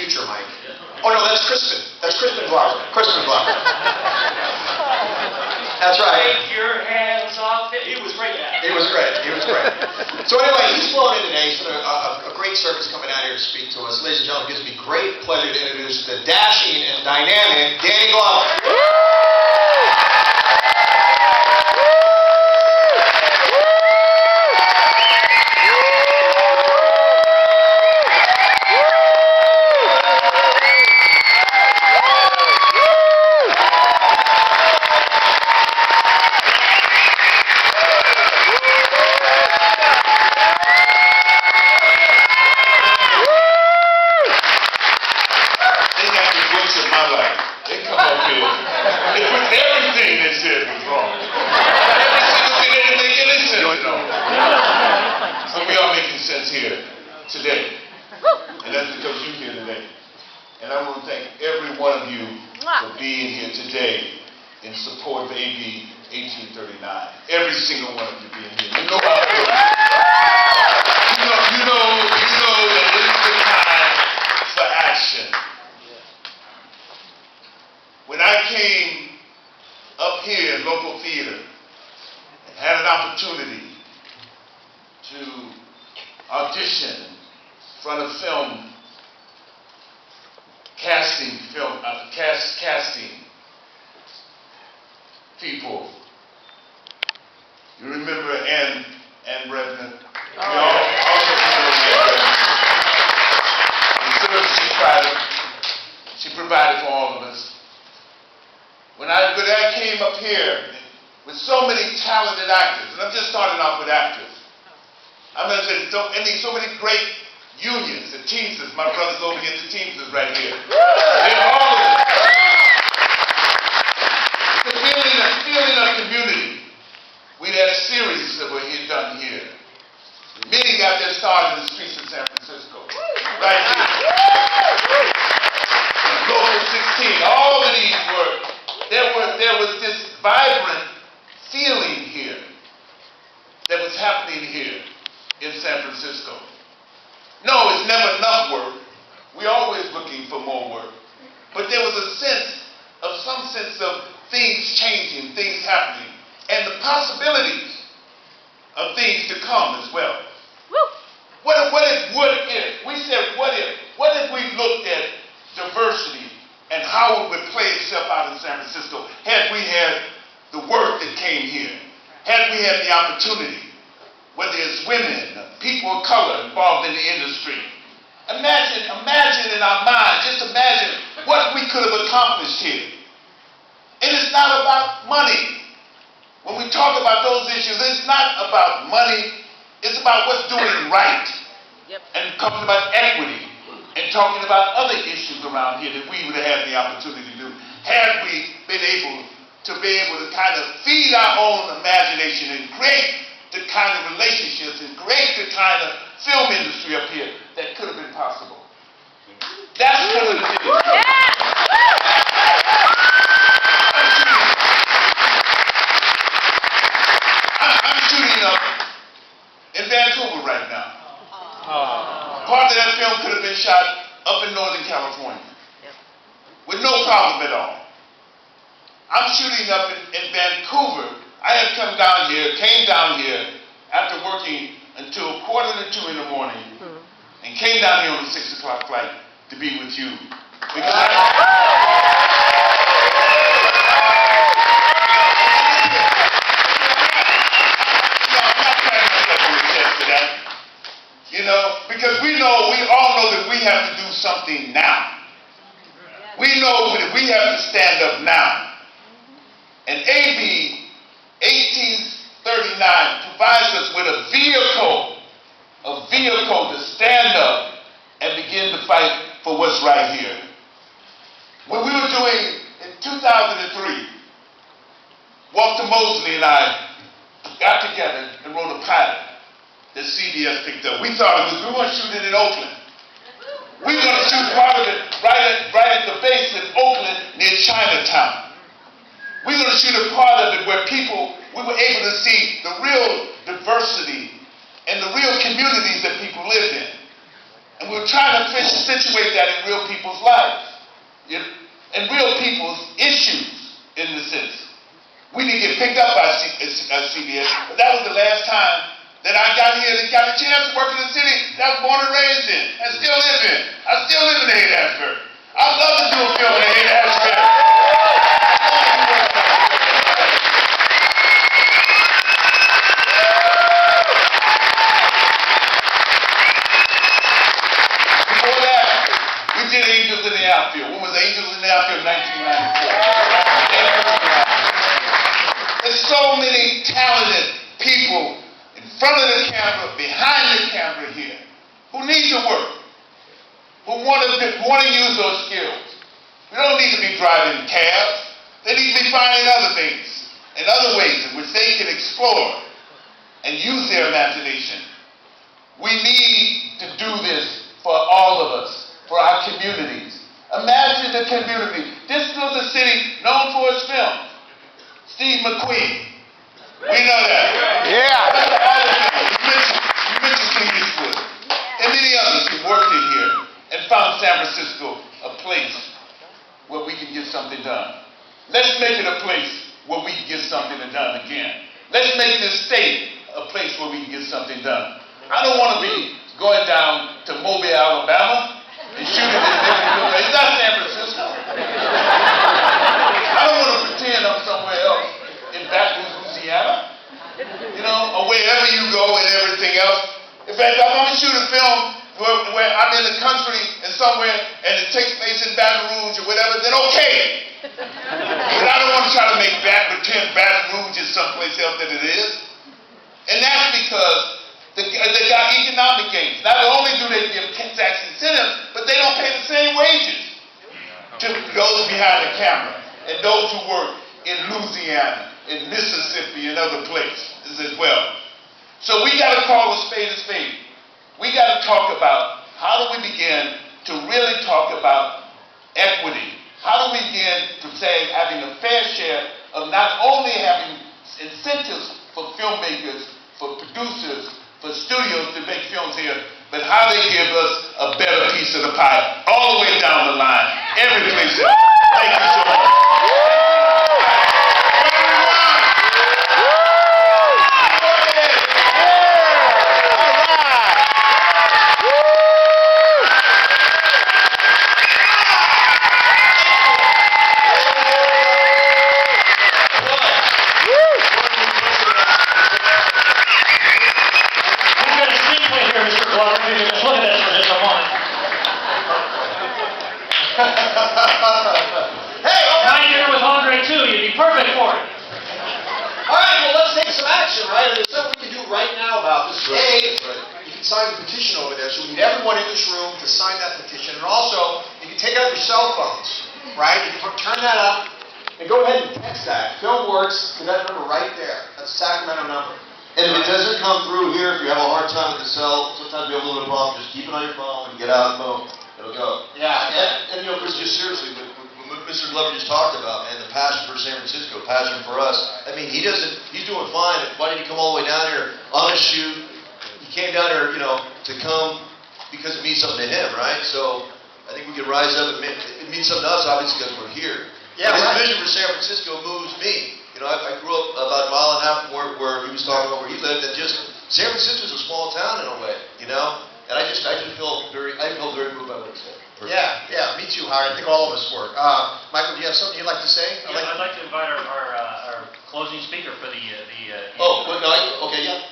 future, Mike. Oh no, that's Crispin. That's Crispin Glover. Crispin Glover. That's right. Take your hands off it. He was great at it. He was great. He was great. So anyway, he's flown in today. He's been a great service coming out here to speak to us. Ladies and gentlemen, it gives me great pleasure to introduce the dashing and dynamic Danny Glover. Today, and that's because you're here today. And I want to thank every one of you for being here today in support of AB 1839. Every single one of you being here. You know how it is. You know that this is the time for action. When I came up here in local theater and had an opportunity to audition in front of casting people. You remember Ann Bredman? We all also remember Ann Bredman. She provided for all of us. When I came up here with so many talented actors, and I'm just starting off with actors. I'm going to say, so many great unions, the Teamsters, my brothers over here, the Teamsters right here. They're all of it. It's a feeling of community. We had series that were done here. Many got their start in the streets of San Francisco. Right here. Local 16, all of these there was this vibrant feeling here that was happening here in San Francisco. No, it's never enough work. We're always looking for more work. But there was some sense of things changing, things happening, and the possibilities of things to come as well. What if? We said, what if? What if we looked at diversity and how it would play itself out in San Francisco had we had the work that came here, had we had the opportunity, whether it's women, people of color involved in the industry. Imagine in our mind, just imagine what we could have accomplished here. And it's not about money. When we talk about those issues, it's not about money. It's about what's doing right. And talking about equity and talking about other issues around here that we would have had the opportunity to do had we been able to kind of feed our own imagination and create the kind of relationships and create the kind of film industry up here that could have been possible. That's one of the things. I'm shooting up in Vancouver right now. Part of that film could have been shot up in Northern California with no problem at all. I'm shooting up in Vancouver. I had came down here after working until 1:45 in the morning and came down here on the 6 o'clock flight to be with you. Because I'm not trying to get on the chest for that. Because we all know that we have to do something now. We know that we have to stand up now. And AB 1839 provides us with a vehicle to stand up and begin to fight for what's right here. When we were doing, in 2003, Walter Mosley and I got together and wrote a pilot that CBS picked up. We thought we want to shoot it in Oakland. We were going to shoot part of it right at the base in Oakland near Chinatown. We were going to shoot a part of it where we were able to see the real diversity and the real communities that people lived in. And we're trying to situate that in real people's lives, and real people's issues in the city. We didn't get picked up by CBS, but that was the last time that I got here and got a chance to work in the city that I was born and raised in and still live in. I still live in Haight-Ashbury. I'd love to do a film in Haight-Ashbury. Before that, we did Angels in the Outfield. When was Angels in the Outfield? 1994. There's so many talented people in front of the camera, behind the camera here, who need to work, who want to use those skills. We don't need to be driving cabs. They need to be finding other things and other ways in which they can explore and use their imagination. We need to do this for all of us, for our communities. Imagine the community. This was a city known for its film. Steve McQueen. We know that. Yeah. You mentioned Clint Eastwood. And many others who worked in here and found San Francisco a place where we can get something done. Let's make it a place where we can get something done again. Let's make this state a place where we can get something done. I don't want to be going down to Mobile, Alabama and shooting this building. It's not San Francisco. I don't want to pretend I'm somewhere else in Baton Rouge, Louisiana, or wherever you go and everything else. In fact, if I'm going to shoot a film where I'm in the country and somewhere and it takes place in Baton Rouge or whatever, then okay. But I don't want to try to pretend Baton Rouge is someplace else than it is. And that's because they got economic gains. Not only do they give tax incentives, but they don't pay the same wages to those behind the camera and those who work in Louisiana, in Mississippi, and other places as well. So we got to call a spade a spade. We got to talk about how do we begin to really talk about equity. How do we begin to say having a fair share of not only having incentives for filmmakers, for producers, for studios to make films here, but how they give us a better piece of the pie all the way down the line, every place else. Thank you so much. Hey, all right. Right here with Andre too, you'd be perfect for it. All right, well, let's take some action, right? There's something we can do right now about this. You can sign the petition over there, so we need everyone in this room to sign that petition. And also, you can take out your cell phones, right? You can turn that up and go ahead and text that. FilmWorks, with that number right there. That's the Sacramento number. And if it doesn't come through here, if you have a hard time with the cell, sometimes you have a little bit of problem, just keep it on your phone and get out and boom, it'll go. Yeah. And Chris, just seriously, what Mr. Glover just talked about, man, the passion for San Francisco, passion for us. I mean, he's doing fine. Why did he come all the way down here on a shoot? He came down here, to come because it means something to him, right? So I think we can rise up. It means something to us, obviously, because we're here. Yeah, But his right. vision for San Francisco moves me. I grew up about a mile and a half from where he was talking about where he lived, and just San Francisco's a small town in a way, And I just feel very moved by what he said. Yeah, me too, Howard. I think all of us were. Michael, do you have something you'd like to say? I'd like to invite our closing speaker for the Oh, well, no, okay, yeah.